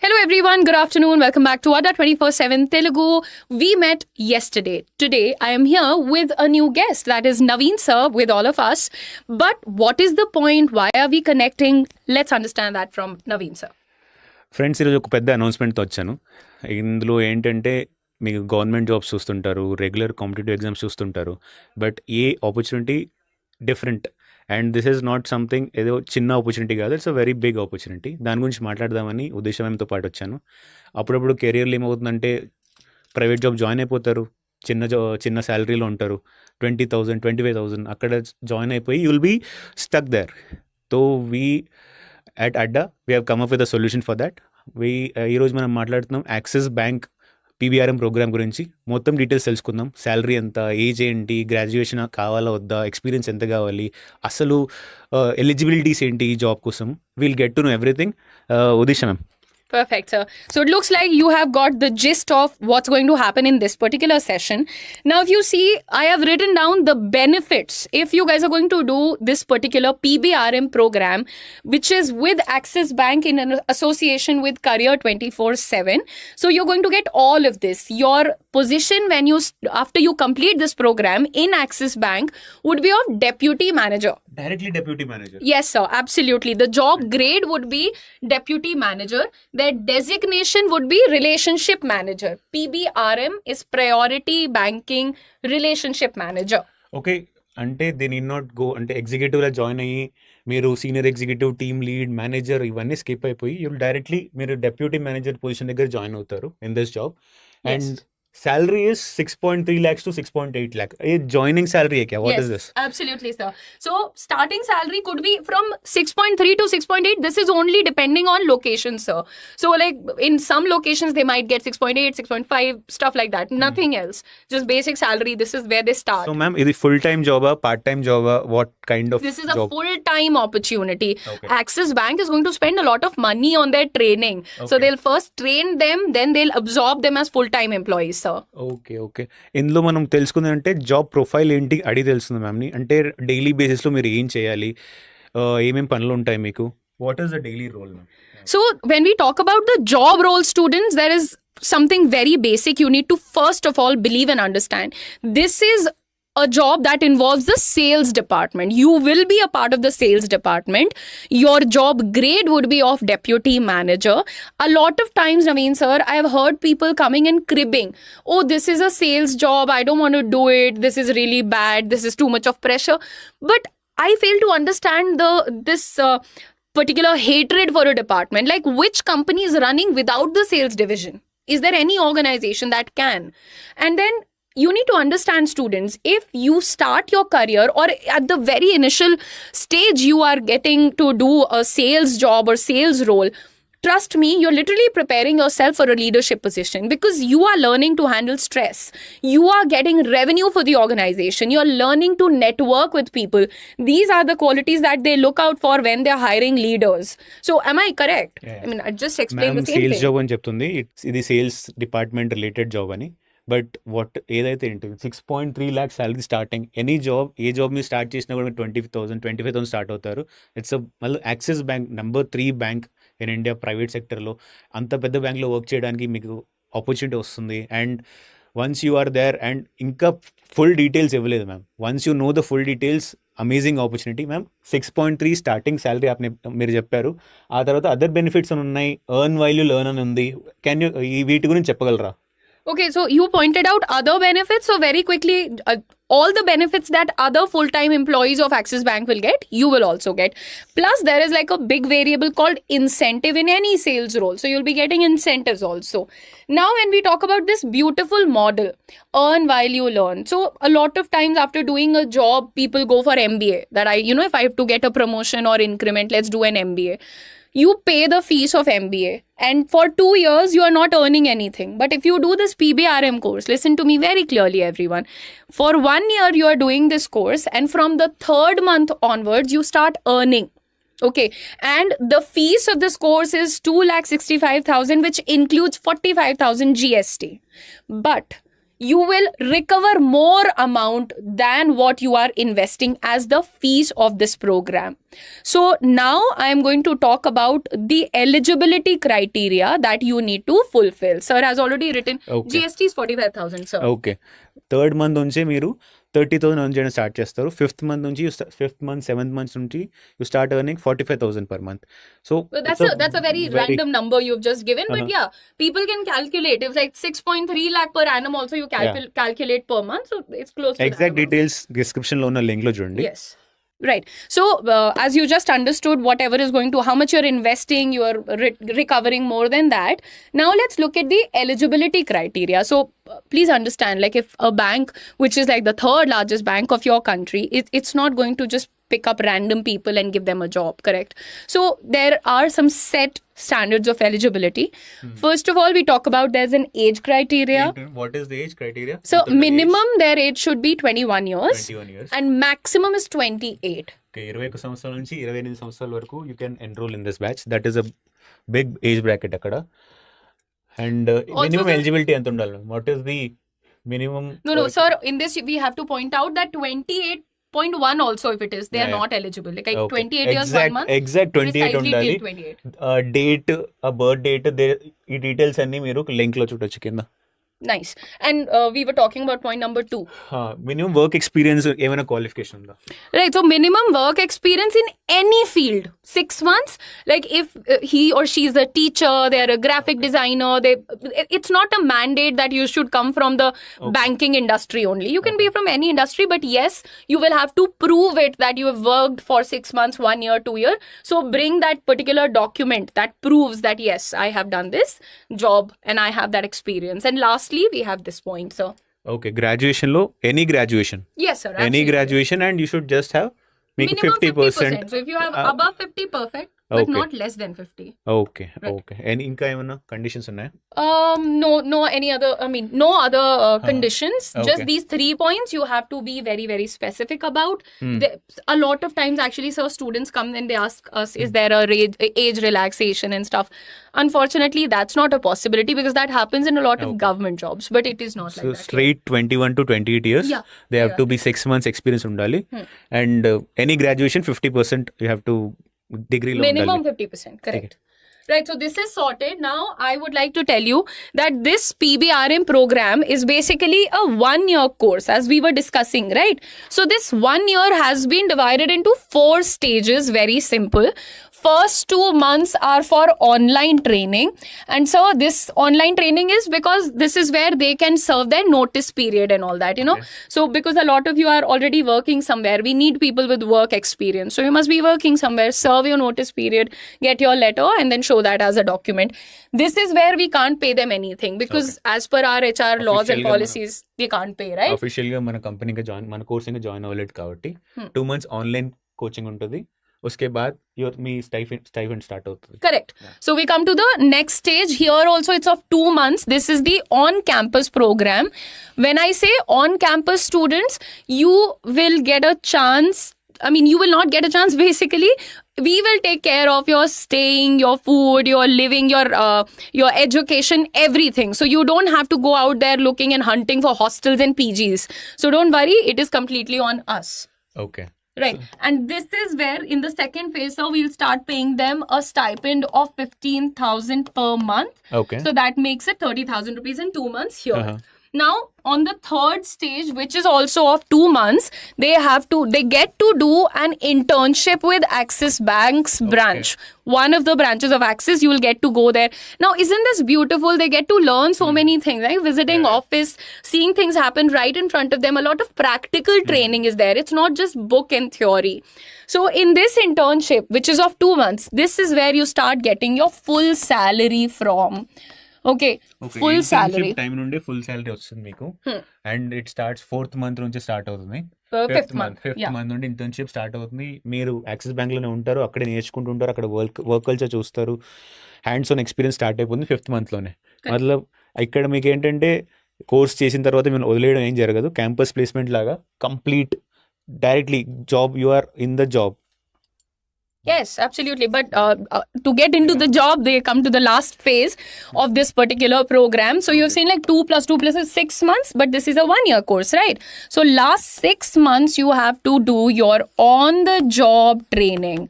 Hello everyone, good afternoon. Welcome back to Adda 24/7 Telugu. We met yesterday. Today I am here with a new guest, that is Naveen sir with all of us. But what is the point? Why are we connecting? Let's understand that from Naveen sir. Friends, ఈరోజు ఒక పెద్ద అనౌన్స్మెంట్తో వచ్చాను. ఇందులో ఏంటంటే మీకు government jobs చూస్తుంటారు, regular competitive exams చూస్తుంటారు, but a opportunity different. And this is not something ఏదో చిన్న ఆపర్చునిటీ కాదు, it's a very big opportunity. దాని గురించి మాట్లాడదామని ఉద్దేశ మ్యామ్తో పాటు వచ్చాను. అప్పుడప్పుడు కెరియర్లో ఏమవుతుందంటే ప్రైవేట్ జాబ్ జాయిన్ అయిపోతారు, చిన్న శాలరీలో ఉంటారు, 20,000 25,000 అక్కడ జాయిన్ అయిపోయి you will be stuck there. So we at Adda, we have come up with a solution for that. ఈరోజు మనం మాట్లాడుతున్నాం యాక్సిస్ బ్యాంక్ పీబీఆర్ఎం ప్రోగ్రామ్ గురించి. మొత్తం డీటెయిల్స్ తెలుసుకుందాం. శాలరీ ఎంత, ఏజ్ ఏంటి, గ్రాడ్యుయేషన్ కావాలా వద్దా, ఎక్స్పీరియన్స్ ఎంత కావాలి, అసలు ఎలిజిబిలిటీస్ ఏంటి ఈ జాబ్ కోసం. We'll get to know everything. Udisha ma'am. Perfect, sir. So it looks like you have got the gist of what's going to happen in this particular session. Now, if you see, I have written down the benefits if you guys are going to do this particular PBRM program, which is with Axis Bank in an association with Career 24/7. So you're going to get all of this. Your position when you after you complete this program in Axis Bank would be of deputy manager. Directly deputy manager. Yes, sir. Absolutely. The job grade would be deputy manager. Their designation would be relationship manager. PBRM is priority banking relationship manager. Okay, అంటే they need not go అంటే ఎగ్జిక్యూటివ్లో join అయ్యి మీరు senior executive, team lead, manager ఇవన్నీ skip అయిపోయి you directly మీరు deputy manager position దగ్గర join అవుతారు in this job. And salary is 6.3 lakhs to 6.8 lakh. A joining salary hai kya? What is this? Absolutely, sir. So starting salary could be from 6.3 to 6.8. This is only depending on location, sir. So like in some locations they might get 6.8, 6.5, stuff like that. Nothing else. Just basic salary. This is where they start. So ma'am, is it full-time job or part-time job or what kind of This is job? a full-time opportunity. Okay. Axis Bank is going to spend a lot of money on their training. Okay. So they'll first train them, then they'll absorb them as full-time employees, sir. Okay okay, ఇందులో మనం తెలుసుకుంది అంటే job profile ఏంటి అడిగి తెలుస్తుంది మ్యామ్ని. అంటే daily బేసిస్లో మీరు ఏం చేయాలి, ఏమేమి పనులు ఉంటాయి మీకు, what is the daily role ma'am? So when we talk about the job role, students, there is something very basic you need to first of all believe and understand. This is a job that involves the sales department. You will be a part of the sales department. Your job grade would be of deputy manager. A lot of times, Naveen sir, I have heard people coming and cribbing. Oh, this is a sales job. I don't want to do it. This is really bad. This is too much of pressure. But I fail to understand this particular hatred for a department. Like, which company is running without the sales division? Is there any organization that can? And then you need to understand, students, if you start your career or at the very initial stage you are getting to do a sales job or sales role, trust me, you're literally preparing yourself for a leadership position because you are learning to handle stress. You are getting revenue for the organization. You're learning to network with people. These are the qualities that they look out for when they're hiring leaders. So am I correct? Yeah. I mean, I just explained the same sales thing. Job అని చెప్తుంది, ఇది sales department related job అని. But what ఏదైతే ఏంటి 6.3 lakh salary starting. Any job, ఏ job మీరు start చేసినా కూడా మీరు 20,000 25,000 స్టార్ట్ అవుతారు. ఇట్స్ మళ్ళీ Axis bank number 3 bank in India private సెక్టర్లో. అంత పెద్ద బ్యాంక్లో వర్క్ చేయడానికి మీకు ఆపర్చునిటీ వస్తుంది. And once you are there, and ఇంకా ఫుల్ డీటెయిల్స్ ఇవ్వలేదు ma'am. Once you know the full details, amazing opportunity ma'am. 6.3 starting salary మీరు చెప్పారు. ఆ తర్వాత అదర్ బెనిఫిట్స్ అని ఉన్నాయి, ఎర్న్ వాల్యూ లెర్న్ అని ఉంది. క్యాన్ యూ వీటి గురించి చెప్పగలరా? Okay, so you pointed out other benefits. So very quickly, all the benefits that other full-time employees of Axis Bank will get, you will also get. Plus, there is like a big variable called incentive in any sales role. So you'll be getting incentives also. Now, when we talk about this beautiful model, earn while you learn. So a lot of times after doing a job, people go for MBA. That if I have to get a promotion or increment, let's do an MBA. You pay the fees of MBA and for 2 years you are not earning anything. But if you do this PBRM course, listen to me very clearly everyone, for 1 year you are doing this course and from the 3rd month onwards you start earning. Okay, and the fees of this course is 2,65,000, which includes 45,000 GST. But you will recover more amount than what you are investing as the fees of this program. So now I am going to talk about the eligibility criteria that you need to fulfill. Sir has already written Okay. GST is 45,000, sir. Okay, third month నుంచి మీరు 30,000 earn చేయడం start చేస్తారు. Fifth month నుంచి fifth month seventh months నుంచి you start earning 45,000 per month. So So that's a very random number you've just given, but yeah, people can calculate. If like 6.3 lakh per annum also you calculate per month, so it's close to exact that amount. Details description లో ఉన్న link లో చూడండి. Yes. Right. So, as you just understood, whatever is going to, how much you're investing, you are recovering more than that. Now, let's look at the eligibility criteria. So, please understand, like if a bank, which is like the third largest bank of your country, it's not going to just pick up random people and give them a job, correct? So, there are some set standards of eligibility. First of all, we talk about there's an age criteria. What is the age criteria? So, minimum their age should be 21 years 21 years. and maximum is 28. Okay, 21 సంవత్సరాల నుంచి 28 సంవత్సరాల వరకు you can enroll in this batch. That is a big age bracket అక్కడ. And minimum sir- eligibility ఎంత ఉండాలి? What is the minimum? No, sir, in this we have to point out that 28.1 also, if it is, they are Yeah. not eligible. Like 28 years, 1 month. Exact 28 precisely ఉండాలి. till 28. Date, ఆ birth date, ఈ details అన్ని మీరు link లో చూడొచ్చు కింద. Nice. And we were talking about point number 2. Minimum work experience ఏమైనా qualification ఉందా? Right, so minimum work experience in any field, 6 months. Like if he or she is a teacher, they are a graphic designer, it's not a mandate that you should come from the banking industry only. You can be from any industry, but yes, you will have to prove it that you have worked for 6 months, 1 year, 2 year. So bring that particular document that proves that yes, I have done this job and I have that experience. And lastly, we have this point, sir. Okay, graduation లో any graduation, Yes, sir. Any absolutely. Graduation, and you should just have మీకు Minimum 50%. So if you have above 50, perfect, but Okay. not less than 50. Okay okay. And ఇంకా ఏమైనా conditions ఉన్నాయా? No any other, I mean, no other conditions. Just okay. these 3 points you have to be very, very specific about. A lot of times, actually, sir, students come and they ask us, is there a age relaxation and stuff? Unfortunately, that's not a possibility because that happens in a lot of government jobs, but it is not so like that. Straight 21 to 28 years. Yeah. They have to be 6 months experience ఉండాలి. And any graduation 50% you have to డిగ్రీలో Minimum ఉండాలి. 50%, correct. Right, so this is sorted. Now, I would like to tell you that this PBRM program is basically a 1-year course, as we were discussing, right? So this 1 year has been divided into 4 stages, very simple. First 2 months are for online training, and so this online training is because this is where they can serve their notice period and all that, you know. So because a lot of you are already working somewhere, we need people with work experience, so you must be working somewhere, serve your notice period, get your letter, and then show that as a document. This is where we can't pay them anything because as per our HR laws and Officially, policies, we can't pay, right? Official గా మన కంపెనీకి మన course ఇంకా join అవ్వలేదు కాబట్టి 2 months online coaching ఉంటుంది. उसके बाद మీ స్టైఫండ్ స్టార్ట్ అవుతుంది. Correct. So we come to the next stage. Here also it's of 2 months. This is the on-campus program. When I say on-campus students, you will get a chance. I mean, you will not get a chance. Basically, we will take care of your staying, your food, your living, your education, everything. So you don't have to go out there looking and hunting for hostels and PGs. So don't worry. It is completely on us. Okay. Right. And this is where in the second phase, so we'll start paying them a stipend of 15,000 per month. Okay. So that makes it 30,000 rupees in 2 months here. Now, on the third stage, which is also of 2 months, they get to do an internship with Axis Bank's branch. One of the branches of Axis, you will get to go there. Now, isn't this beautiful? They get to learn so many things, right? Visiting office, seeing things happen right in front of them. A lot of practical training is there. It's not just book and theory. So, in this internship, which is of 2 months, this is where you start getting your full salary from. Okay, full salary. Time నుండి full salary వస్తుంది మీకు. And it starts 4th month నుంచి start అవుతుంది. Fifth month. Fifth month నుండి internship start అవుతుంది. మీరు axis bank లోనే ఉంటారు, అక్కడే నేర్చుకుంటుంటారు, అక్కడ వర్క్ కల్చర్ చూస్తారు. హ్యాండ్స్ ఆన్ ఎక్స్పీరియన్స్ స్టార్ట్ అయిపోతుంది 5th month లోనే. మతలబ్ ఇక్కడ మీకు ఏంటంటే కోర్స్ చేసిన తర్వాత మీరు వదిలేయడం ఏం జరగదు. క్యాంపస్ ప్లేస్మెంట్ లాగా complete directly job, you are in the job. Yes, absolutely. But to get into the job, they come to the last phase of this particular program. So you've seen like 2 plus 2 plus is 6 months, but this is a 1 year course, right? So last 6 months, you have to do your on the job training.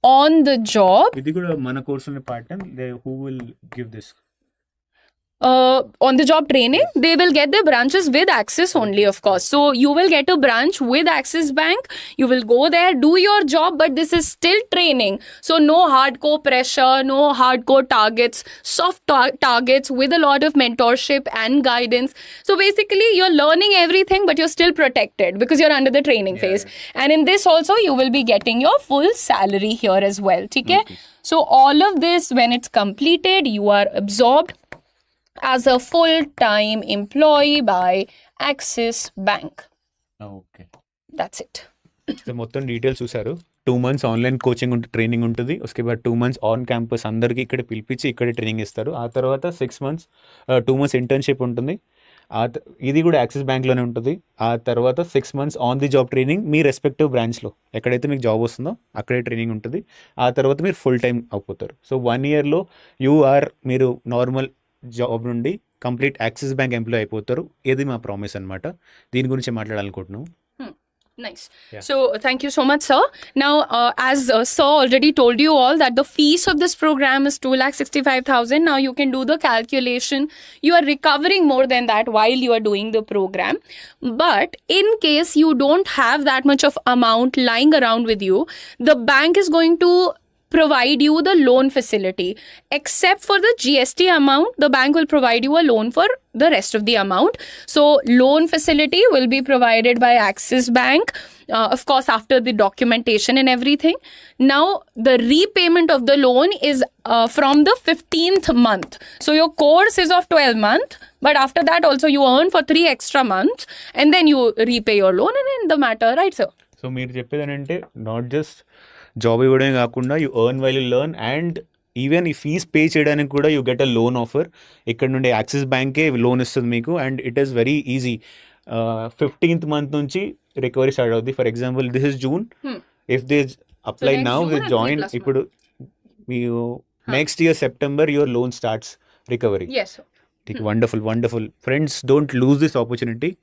On the job. ఇది కూడా మన కోర్సులోనే part time. Who will give this? On the job training, they will get their branches with Axis only, of course. So you will get a branch with Axis Bank. You will go there, do your job, but this is still training. So no hardcore pressure, no hardcore targets, soft targets with a lot of mentorship and guidance. So basically, you're learning everything, but you're still protected because you're under the training phase. And in this also, you will be getting your full salary here as well. Okay? So all of this, when it's completed, you are absorbed as a full-time employee by Axis Bank. Okay, That's it. So మొత్తం details చూసారు. 2 months online coaching training ఉంటుంది. उसके बाद 2 months on campus అందరికీ ఇక్కడ పిలిపించి ఇక్కడ training ఇస్తారు. ఆ తర్వాత 6 months 2 months ఇంటర్న్షిప్ ఉంటుంది. ఇది కూడా యాక్సిస్ బ్యాంక్లోనే ఉంటుంది. ఆ తర్వాత 6 months on the job training me respective బ్రాంచ్లో ఎక్కడైతే మీకు జాబ్ వస్తుందో అక్కడే ట్రైనింగ్ ఉంటుంది. ఆ తర్వాత మీరు ఫుల్ టైం అయిపోతారు. సో 1 yearలో మీరు నార్మల్ జాబ్ నుండి కంప్లీట్ యాక్సిస్ బ్యాంక్ ఎంప్లాయ్ అయిపోతారు. ఇది మా ప్రామిస్ అనమాట. దీని గురించి మాట్లాడాలనుకుంటున్నాం. Nice. Yeah. So thank you so much, sir. Now, as sir already told you all that the fees of this program is 2,65,000. Now you can do the calculation. You are recovering more than that while you are doing the program. But in case you don't have that much of amount lying around with you, the bank is going to provide you the loan facility. Except for the GST amount, the bank will provide you a loan for the rest of the amount. So loan facility will be provided by Axis Bank, of course after the documentation and everything. Now the repayment of the loan is from the 15th month. So your course is of 12 months, but after that also you earn for 3 extra months and then you repay your loan and end the matter, right sir? So మీరు చెప్పేది ఏంటంటే not just job ఇవ్వడమే కాకుండా you earn while you learn, and even ఈ fees pay చేయడానికి కూడా you get a loan offer. ఇక్కడ నుండి యాక్సిస్ బ్యాంకే లోన్ ఇస్తుంది మీకు, and it is very easy. 15th month నుంచి రికవరీ స్టార్ట్ అవుతుంది. For example this is June, if they apply now with join, ఇప్పుడు మీరు next year September your loan starts recovery. Wonderful wonderful friends, don't lose this opportunity.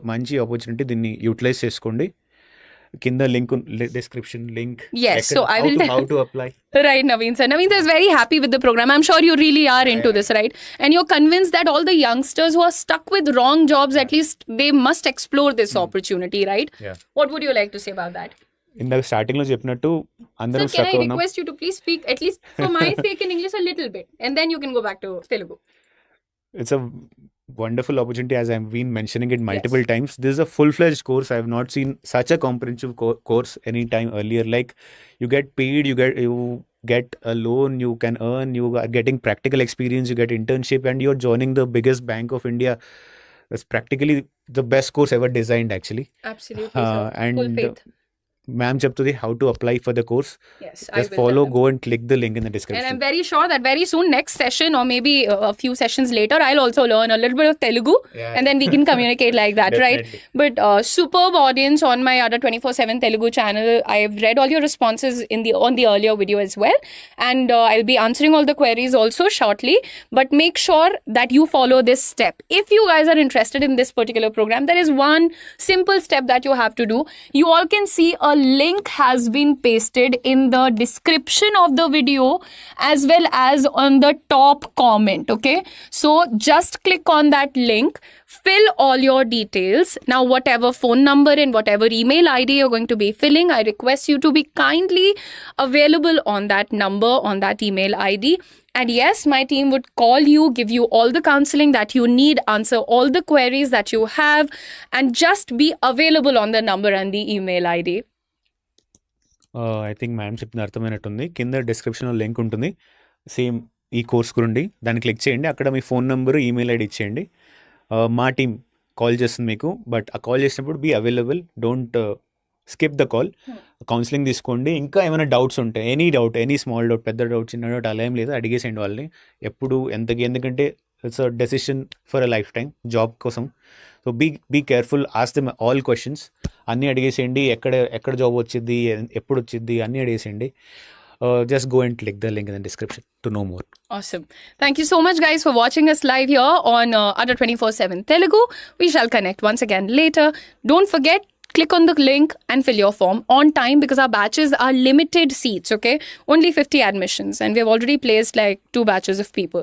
మంచి opportunity, దీన్ని utilise చేసుకోండి. కింద link description link. Yes, so I will how to apply. Right, Naveen sir. Naveen sir is very happy with the program. I'm sure you really are into this, right? And you're convinced that all the youngsters who are stuck with wrong jobs, at least they must explore this opportunity, right? Yeah. What would you like to say about that? ఇందాక starting లో చెప్పినట్టు అందరం Sir, can stuck I ఉన్నాం. request you to please speak at least for my sake in English a little bit, and then you can go back to Telugu. It's a wonderful opportunity, as I've been mentioning it multiple times. This is a full-fledged course. I have not seen such a comprehensive course any time earlier. Like, you get paid, you get a loan, you can earn, you are getting practical experience, you get internship, and you're joining the biggest bank of India. That's practically the best course ever designed, actually. Absolutely, sir. And Full faith. ma'am చెప్తుంది how to apply for the course. Yes, I Just will follow, tell them. go and click the link in the And description. I'm very sure that very soon, next session or maybe a few sessions later, I'll also learn a little bit of Telugu, Yeah. and then we can communicate like that, right? Definitely. But superb audience on my other 24/7 Telugu channel. I've read all your responses on the earlier video as well, and I'll be answering all the queries also shortly. But make sure that you follow this step. If you guys are interested in this particular program, there is one simple step that you have to do. You all can see a link has been pasted in the description of the video as well as on the top comment. Okay, so just click on that link, fill all your details. Now whatever phone number and whatever email ID you're going to be filling, I request you to be kindly available on that number, on that email ID. And yes, my team would call you, give you all the counseling that you need, answer all the queries that you have, and just be available on the number and the email ID. I think ma'am చెప్పిన అర్థమైనట్టుంది. కింద డిస్క్రిప్షన్లో link ఉంటుంది same ఈ course గురించి. దాన్ని click చేయండి. అక్కడ మీ phone number, email ID ఇచ్చేయండి. మా టీం కాల్ చేస్తుంది మీకు. బట్ ఆ కాల్ చేసినప్పుడు be available, don't skip the call. Counselling తీసుకోండి. ఇంకా ఏమైనా డౌట్స్ ఉంటాయి, any doubt, any small doubt, పెద్ద డౌట్, చిన్న డౌట్ అలా ఏం లేదు, అడిగేసేయండి వాళ్ళని ఎప్పుడు ఎందుకంటే it's a decision for a lifetime job కోసం. So be careful, ask them all questions. అన్నీ అడిగేసేయండి, ఎక్కడ జాబ్ వచ్చింది, ఎప్పుడు వచ్చింది అన్నీ అడిగేసేయండి. Just go and click the link in the description to know more. Awesome. Thank you so much, guys, for watching us live here on Under 24/7 Telugu. We shall connect once again later. Don't forget, click on the link and fill your form on time because our batches are limited seats, okay? Only 50 admissions, and we have already placed like 2 batches of people.